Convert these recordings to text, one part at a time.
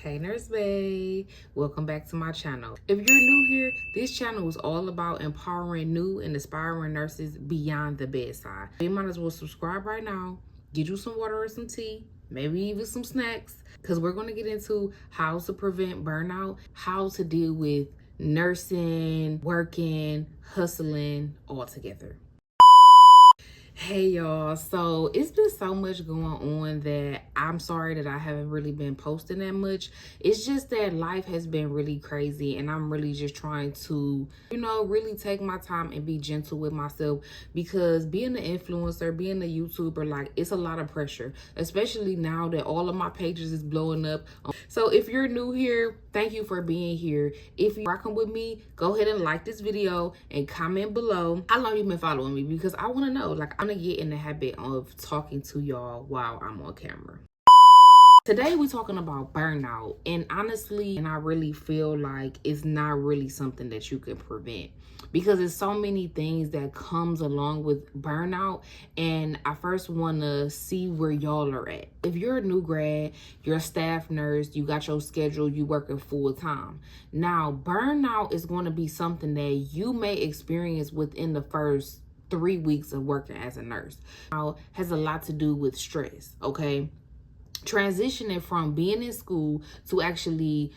Hey Nurse Bae, welcome back to my channel. If you're new here, this channel is all about empowering new and aspiring nurses beyond the bedside. You might as well subscribe right now, get you some water or some tea, maybe even some snacks, because we're going to get into how to prevent burnout, how to deal with nursing, working, hustling all together. Hey y'all, so it's been so much going on that I'm sorry that I haven't really been posting that much. It's just that life has been really crazy and I'm really just trying to, really take my time and be gentle with myself, because being an influencer, being a YouTuber, like, it's a lot of pressure, especially now that all of my pages is blowing up. So if you're new here, thank you for being here. If you're rocking with me, go ahead and like this video and comment below how long you've been following me, because I want to know. Like, I'm gonna get in the habit of talking to y'all while I'm on camera. Today we're talking about burnout, and honestly, I really feel like it's not really something that you can prevent, because there's so many things that comes along with burnout. And I first want to see where y'all are at. If you're a new grad, you're a staff nurse, you got your schedule, you working full time. Now, burnout is going to be something that you may experience within the first 3 weeks of working as a nurse. Now, has a lot to do with stress, okay? Transitioning from being in school to actually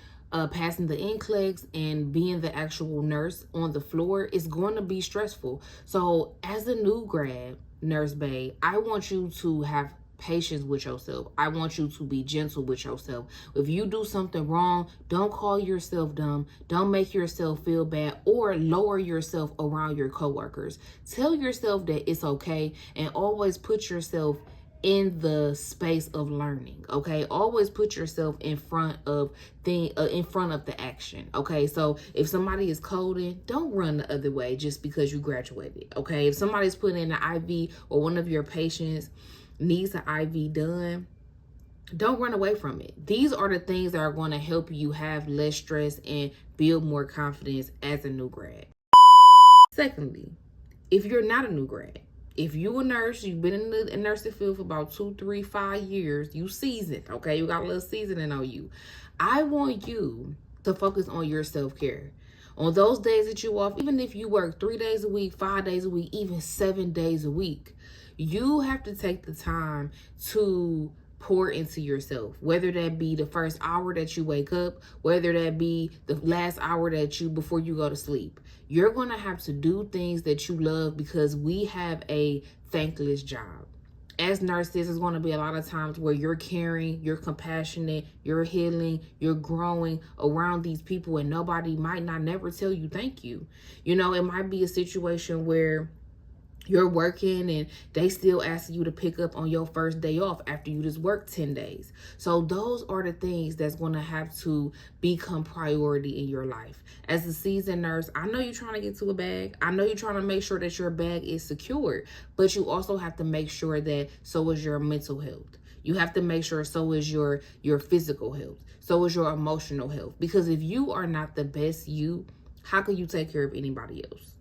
passing the NCLEX and being the actual nurse on the floor is going to be stressful. So as a new grad, Nurse Bae, I want you to have patience with yourself. I want you to be gentle with yourself. If you do something wrong, don't call yourself dumb. Don't make yourself feel bad or lower yourself around your coworkers. Tell yourself that it's okay, and always put yourself in the space of learning, okay? Always put yourself in front of the action, okay? So if somebody is coding, don't run the other way just because you graduated, okay? If somebody's putting in an IV or one of your patients needs an IV done, don't run away from it. These are the things that are going to help you have less stress and build more confidence as a new grad. Secondly, if you're not a new grad, if you a nurse, you've been in the nursing field for about 2, 3, 5 years, you seasoned, okay? You got a little seasoning on you. I want you to focus on your self-care. On those days that you off, even if you work 3 days a week, 5 days a week, even 7 days a week, you have to take the time to pour into yourself, whether that be the first hour that you wake up, whether that be the last hour before you go to sleep. You're going to have to do things that you love, because we have a thankless job. As nurses, there's going to be a lot of times where you're caring, you're compassionate, you're healing, you're growing around these people, and nobody might not never tell you thank you. It might be a situation where you're working and they still ask you to pick up on your first day off after you just worked 10 days. So those are the things that's going to have to become priority in your life. As a seasoned nurse, I know you're trying to get to a bag. I know you're trying to make sure that your bag is secured, but you also have to make sure that so is your mental health. You have to make sure so is your physical health. So is your emotional health. Because if you are not the best you, how can you take care of anybody else?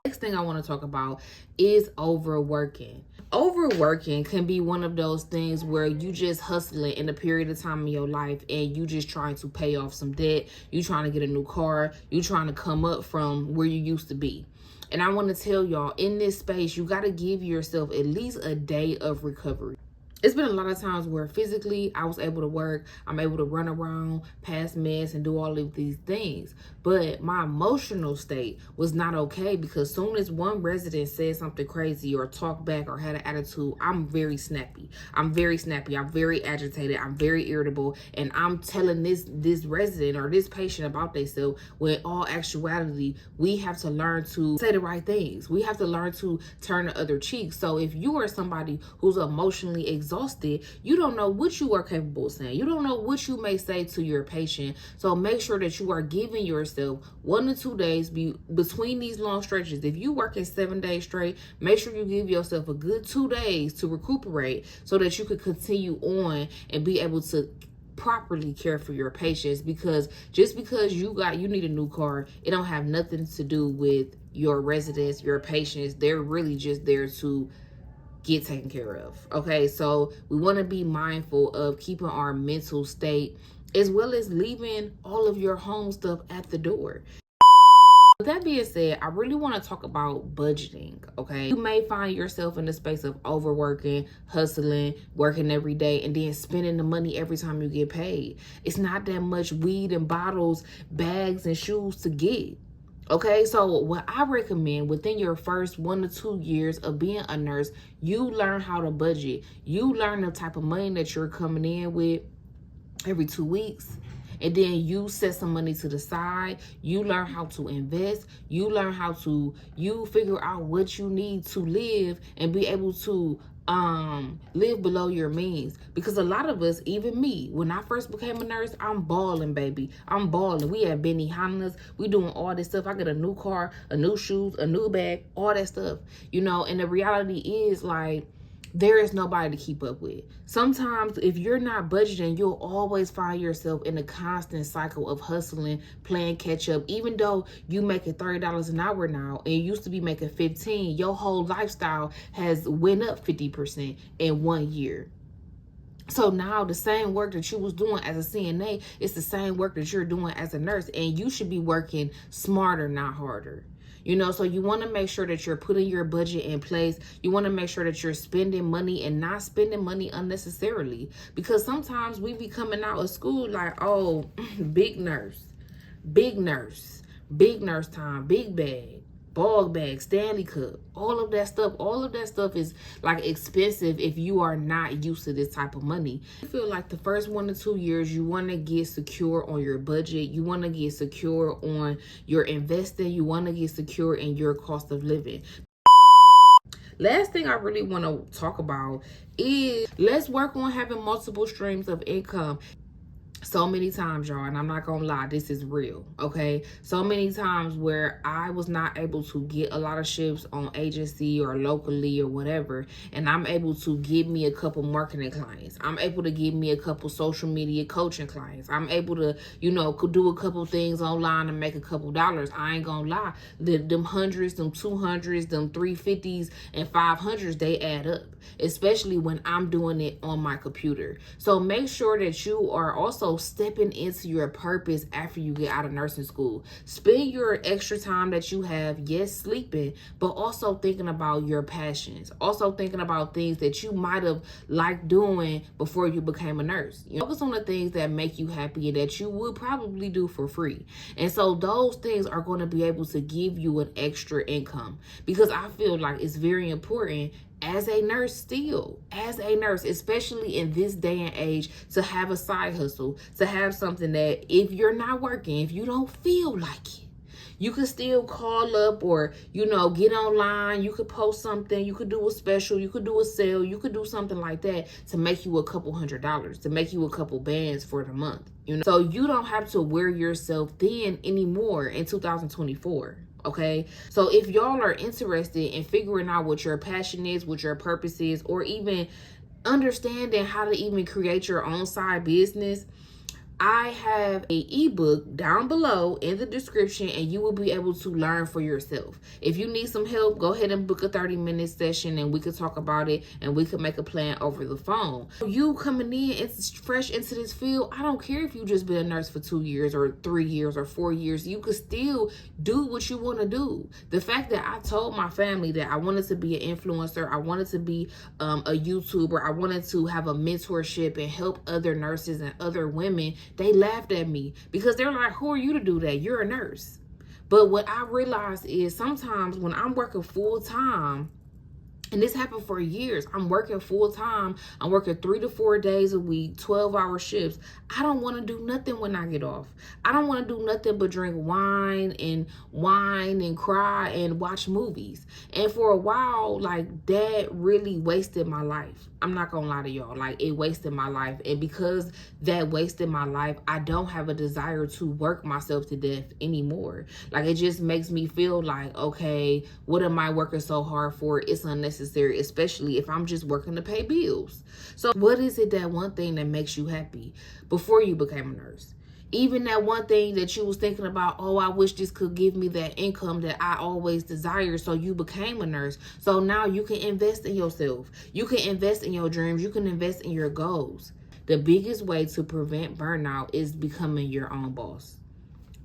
Next thing I want to talk about is overworking. Overworking can be one of those things where you just hustling in a period of time in your life, and you just trying to pay off some debt. You trying to get a new car. You trying to come up from where you used to be. And I want to tell y'all, in this space, you got to give yourself at least a day of recovery. It's been a lot of times where physically I was able to work, I'm able to run around, pass meds, and do all of these things. But my emotional state was not okay, because soon as one resident said something crazy or talked back or had an attitude, I'm very snappy. I'm very agitated. I'm very irritable. And I'm telling this resident or this patient about themselves, when in all actuality, we have to learn to say the right things. We have to learn to turn the other cheek. So if you are somebody who's emotionally exhausted, you don't know what you are capable of saying. You don't know what you may say to your patient. So make sure that you are giving yourself 1 to 2 days between these long stretches. If you work in 7 days straight, make sure you give yourself a good 2 days to recuperate, so that you could continue on and be able to properly care for your patients. Because just because you need a new car, it don't have nothing to do with your residents, your patients. They're really just there to get taken care of, okay? So we want to be mindful of keeping our mental state as well as leaving all of your home stuff at the door. With that being said, I really want to talk about budgeting, okay? You may find yourself in the space of overworking, hustling, working every day, and then spending the money every time you get paid. It's not that much weed and bottles, bags, and shoes to get. Okay, so what I recommend within your first 1 to 2 years of being a nurse, you learn how to budget. You learn the type of money that you're coming in with every 2 weeks. And then you set some money to the side. You learn how to invest. You learn how to, you figure out what you need to live and be able to live below your means. Because a lot of us, even me, when I first became a nurse, I'm balling, baby. I'm balling. We have Benihana's. We doing all this stuff. I get a new car, a new shoes, a new bag, all that stuff. You know, and the reality is, like, there is nobody to keep up with. Sometimes if you're not budgeting, you'll always find yourself in a constant cycle of hustling, playing catch up. Even though you make it $30 an hour now and you used to be making 15, your whole lifestyle has went up 50% in 1 year. So now the same work that you was doing as a CNA, it's the same work that you're doing as a nurse, and you should be working smarter, not harder. You know, so you want to make sure that you're putting your budget in place. You want to make sure that you're spending money and not spending money unnecessarily. Because sometimes we be coming out of school like, oh, big nurse, big nurse, big nurse time, big bag, ball bag, Stanley Cup, all of that stuff is like expensive if you are not used to this type of money. I feel like the first 1 to 2 years, you want to get secure on your budget. You want to get secure on your investing. You want to get secure in your cost of living. Last thing I really want to talk about is let's work on having multiple streams of income. So many times, y'all, and I'm not gonna lie, this is real, okay? So many times where I was not able to get a lot of shifts on agency or locally or whatever, and I'm able to give me a couple marketing clients. I'm able to give me a couple social media coaching clients. I'm able to, you know, do a couple things online and make a couple dollars. I ain't gonna lie, them hundreds, them 200s, them 350s, and 500s, they add up, especially when I'm doing it on my computer. So make sure that you are also stepping into your purpose after you get out of nursing school. Spend your extra time that you have, yes, sleeping, but also thinking about your passions. Also thinking about things that you might have liked doing before you became a nurse. You know, focus on the things that make you happy and that you would probably do for free. And so those things are going to be able to give you an extra income, because I feel like it's very important as a nurse, still as a nurse, especially in this day and age, to have a side hustle, to have something that if you're not working, if you don't feel like it, you could still call up or, you know, get online. You could post something. You could do a special. You could do a sale. You could do something like that to make you a couple $100s, to make you a couple bands for the month. You know, so you don't have to wear yourself thin anymore in 2024. Okay, so if y'all are interested in figuring out what your passion is, what your purpose is, or even understanding how to even create your own side business, I have an ebook down below in the description, and you will be able to learn for yourself. If you need some help, go ahead and book a 30-minute session and we could talk about it and we could make a plan over the phone. You coming in, it's fresh into this field. I don't care if you just been a nurse for 2 years or 3 years or 4 years. You could still do what you want to do. The fact that I told my family that I wanted to be an influencer, I wanted to be a YouTuber, I wanted to have a mentorship and help other nurses and other women, they laughed at me because they're like, who are you to do that? You're a nurse. But what I realized is sometimes when I'm working full time, and this happened for years, I'm working full time, I'm working 3 to 4 days a week, 12-hour shifts. I don't want to do nothing when I get off. I don't want to do nothing but drink wine and cry and watch movies. And for a while, like, that really wasted my life. I'm not gonna lie to y'all, like, it wasted my life. And because that wasted my life, I don't have a desire to work myself to death anymore. Like, it just makes me feel like, okay, what am I working so hard for? It's unnecessary, especially if I'm just working to pay bills. So what is it, that one thing that makes you happy before you became a nurse? Even that one thing that you was thinking about, oh, I wish this could give me that income that I always desired. So you became a nurse. So now you can invest in yourself. You can invest in your dreams. You can invest in your goals. the biggest way to prevent burnout is becoming your own boss.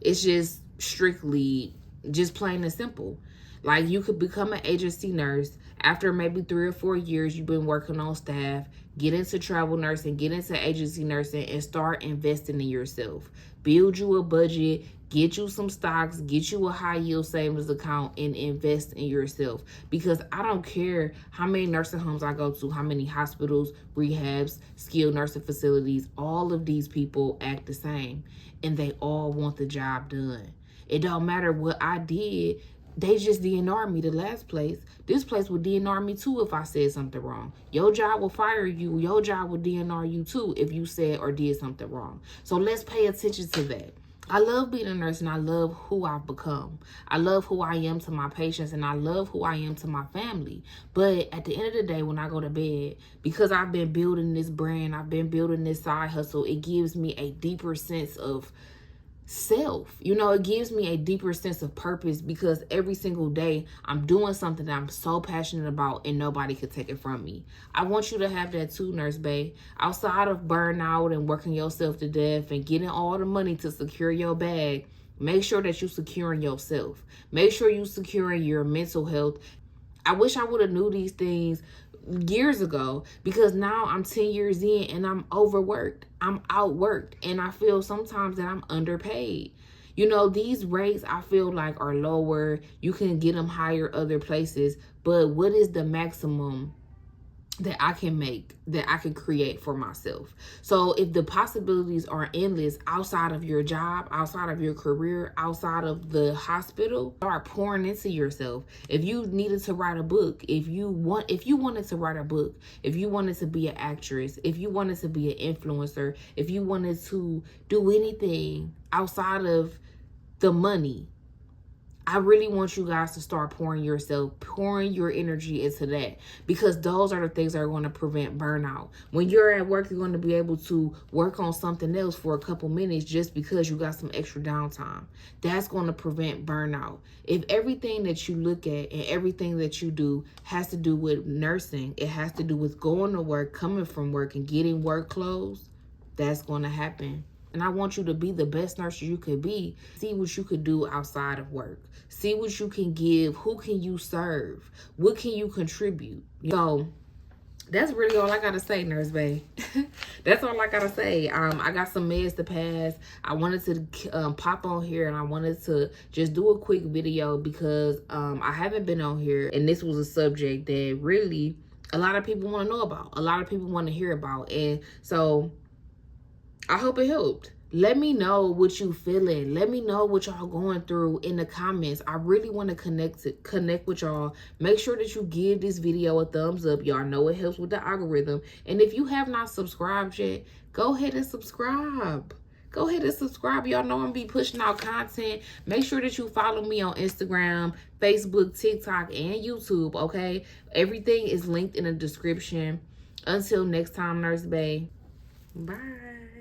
It's just strictly, just plain and simple. Like, you could become an agency nurse after maybe 3 or 4 years you've been working on staff, get into travel nursing, get into agency nursing, and start investing in yourself. Build you a budget, get you some stocks, get you a high yield savings account, and invest in yourself. Because I don't care how many nursing homes I go to, how many hospitals, rehabs, skilled nursing facilities, all of these people act the same, and they all want the job done. It don't matter what I did. They just DNR me the last place. This place would DNR me too if I said something wrong. Your job will fire you. Your job will DNR you too if you said or did something wrong. So let's pay attention to that. I love being a nurse, and I love who I've become. I love who I am to my patients, and I love who I am to my family. But at the end of the day, when I go to bed, because I've been building this brand, I've been building this side hustle, it gives me a deeper sense of self. You know, it gives me a deeper sense of purpose, because every single day I'm doing something that I'm so passionate about, and nobody could take it from me. I want you to have that too, Nurse Bae. Outside of burnout and working yourself to death and getting all the money to secure your bag, make sure that you're securing yourself. Make sure you're securing your mental health. I wish I would have knew these things years ago, because now I'm 10 years in and I'm overworked. I'm outworked, and I feel sometimes that I'm underpaid. You know, these rates I feel like are lower. You can get them higher other places, but what is the maximum that I can make, that I can create for myself? So if the possibilities are endless outside of your job, outside of your career, outside of the hospital, start pouring into yourself. If you needed to write a book, if you wanted to write a book, if you wanted to be an actress, if you wanted to be an influencer, if you wanted to do anything outside of the money, I really want you guys to start pouring your energy into that, because those are the things that are going to prevent burnout. When you're at work, you're going to be able to work on something else for a couple minutes just because you got some extra downtime. That's going to prevent burnout. If everything that you look at and everything that you do has to do with nursing, it has to do with going to work, coming from work, and getting work clothes, that's going to happen. And I want you to be the best nurse you could be. See what you could do outside of work. See what you can give. Who can you serve? What can you contribute? So that's really all I got to say, Nurse Bae. That's all I got to say. I got some meds to pass. I wanted to pop on here, and I wanted to just do a quick video because I haven't been on here, and this was a subject that really a lot of people want to know about. A lot of people want to hear about. And so I hope it helped. Let me know what you feeling. Let me know what y'all going through in the comments. I really want to connect with y'all. Make sure that you give this video a thumbs up. Y'all know it helps with the algorithm. And if you have not subscribed yet, go ahead and subscribe. Go ahead and subscribe. Y'all know I'm be pushing out content. Make sure that you follow me on Instagram, Facebook, TikTok, and YouTube, okay? Everything is linked in the description. Until next time, Nurse Bae. Bye.